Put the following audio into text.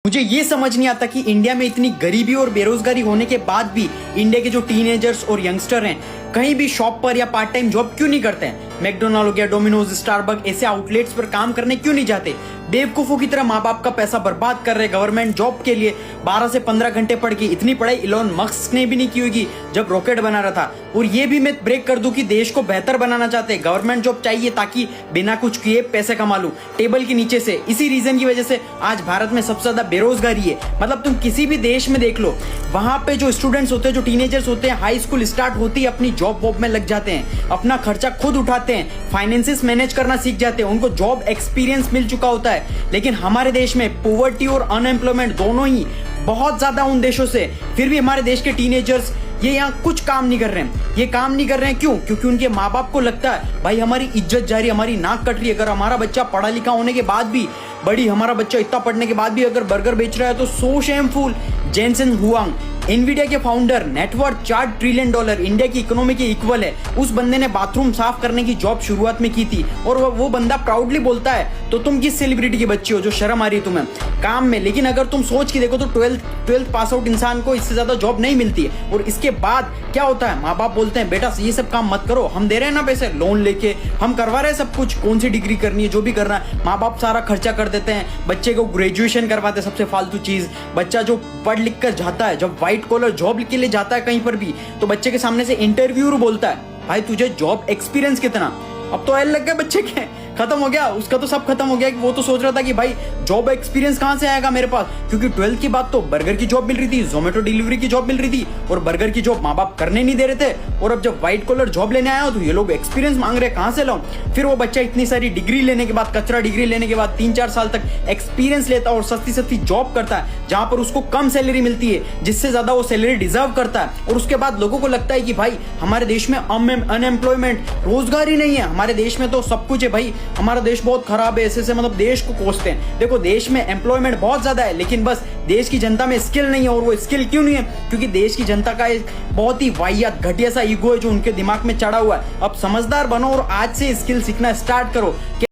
मुझे ये समझ नहीं आता कि इंडिया में इतनी गरीबी और बेरोजगारी होने के बाद भी इंडिया के जो टीनेजर्स और यंगस्टर हैं कहीं भी शॉप पर या पार्ट टाइम जॉब क्यों नहीं करते हैं। मैकडोनाल्ड हो गया, डोमिनोज, स्टारबक ऐसे आउटलेट्स पर काम करने क्यों नहीं जाते। बेवकूफों की तरह माँ बाप का पैसा बर्बाद कर रहे गवर्नमेंट जॉब के लिए। 12 से 15 घंटे पढ़ के इतनी पढ़ाई इलॉन मस्क ने भी नहीं की होगी जब रॉकेट बना रहा था। और ये भी मैं ब्रेक कर दूं कि देश को बेहतर बनाना चाहते हैं, गवर्नमेंट जॉब चाहिए ताकि बिना कुछ किए पैसे कमा लूं टेबल के नीचे से। इसी रीजन की वजह से आज भारत में सबसे ज्यादा बेरोजगारी है। मतलब तुम किसी भी देश में देख लो, वहां पे जो स्टूडेंट्स होते हैं, जो टीनेजर्स होते हैं, हाई स्कूल स्टार्ट होती है अपनी जॉब वॉब में लग जाते हैं, अपना खर्चा खुद उठाते हैं, फाइनेंसेस मैनेज करना सीख जाते हैं, उनको जॉब एक्सपीरियंस मिल चुका होता है। लेकिन हमारे देश में पॉवर्टी और अनएम्प्लॉयमेंट दोनों ही बहुत ज्यादा उन देशों से, फिर भी हमारे देश के टीनेजर्स ये यहाँ कुछ काम नहीं कर रहे हैं। ये काम नहीं कर रहे हैं क्यों? क्योंकि उनके माँ बाप को लगता है भाई हमारी इज्जत जा रही है, हमारी नाक कट रही है। अगर हमारा बच्चा पढ़ा लिखा होने के बाद भी, हमारा बच्चा इतना पढ़ने के बाद भी अगर बर्गर बेच रहा है तो सो शेमफुल। जेनसेन हुआंग, एनवीडिया के फाउंडर, नेटवर्थ $4 ट्रिलियन, इंडिया की इकोनॉमी के इक्वल है। उस बंदे ने बाथरूम साफ करने की जॉब शुरुआत में की थी और वो बंदा प्राउडली बोलता है। तो तुम किस सेलिब्रिटी के बच्चे हो जो शर्म आ रही है तुम्हें काम में? लेकिन अगर तुम सोच के देखो तो 12th पास आउट इंसान को इससे ज्यादा जॉब नहीं मिलती है। और इसके बाद क्या होता है, माँ बाप बोलते हैं बेटा ये सब काम मत करो, हम दे रहे हैं ना पैसे, लोन लेके हम करवा रहे हैं सब कुछ, कौन सी डिग्री करनी है जो भी करना है, माँ बाप सारा खर्चा कर देते हैं, बच्चे को ग्रेजुएशन करवाते हैं, सबसे फालतू चीज। बच्चा जो पढ़ लिख कर जाता है, जब व्हाइट कॉलर जॉब के लिए जाता है कहीं पर भी, तो बच्चे के सामने से इंटरव्यूअर बोलता है भाई तुझे जॉब एक्सपीरियंस कितना? अब तो एल लग गया बच्चे के, खत्म हो गया उसका, तो सब खत्म हो गया। कि वो तो सोच रहा था कि भाई जॉब एक्सपीरियंस कहां से आएगा मेरे पास, क्योंकि 12th की बात तो बर्गर की जॉब मिल रही थी, जोमेटो डिलीवरी की जॉब मिल रही थी और बर्गर की जॉब माँ बाप करने नहीं दे रहे थे। और अब जब व्हाइट कॉलर जॉब लेने आया तो ये लोग एक्सपीरियंस मांग रहे, कहां से लाऊं? फिर वो बच्चा इतनी सारी डिग्री लेने के बाद, कचरा डिग्री लेने के बाद 3-4 साल तक एक्सपीरियंस लेता और सस्ती सस्ती जॉब करता है जहां पर उसको कम सैलरी मिलती है, जिससे ज्यादा वो सैलरी डिजर्व करता है। और उसके बाद लोगों को लगता है कि भाई हमारे देश में अनएम्प्लॉयमेंट, रोजगार ही नहीं है, हमारे देश में तो सब कुछ है भाई, हमारा देश बहुत खराब है, ऐसे मतलब देश को कोसते हैं। देखो देश में एम्प्लॉयमेंट बहुत ज्यादा है, लेकिन बस देश की जनता में स्किल नहीं है। और वो स्किल क्यों नहीं है? क्योंकि देश की जनता का एक बहुत ही वाहियात घटिया सा ईगो है जो उनके दिमाग में चढ़ा हुआ है। अब समझदार बनो और आज से स्किल सीखना स्टार्ट करो।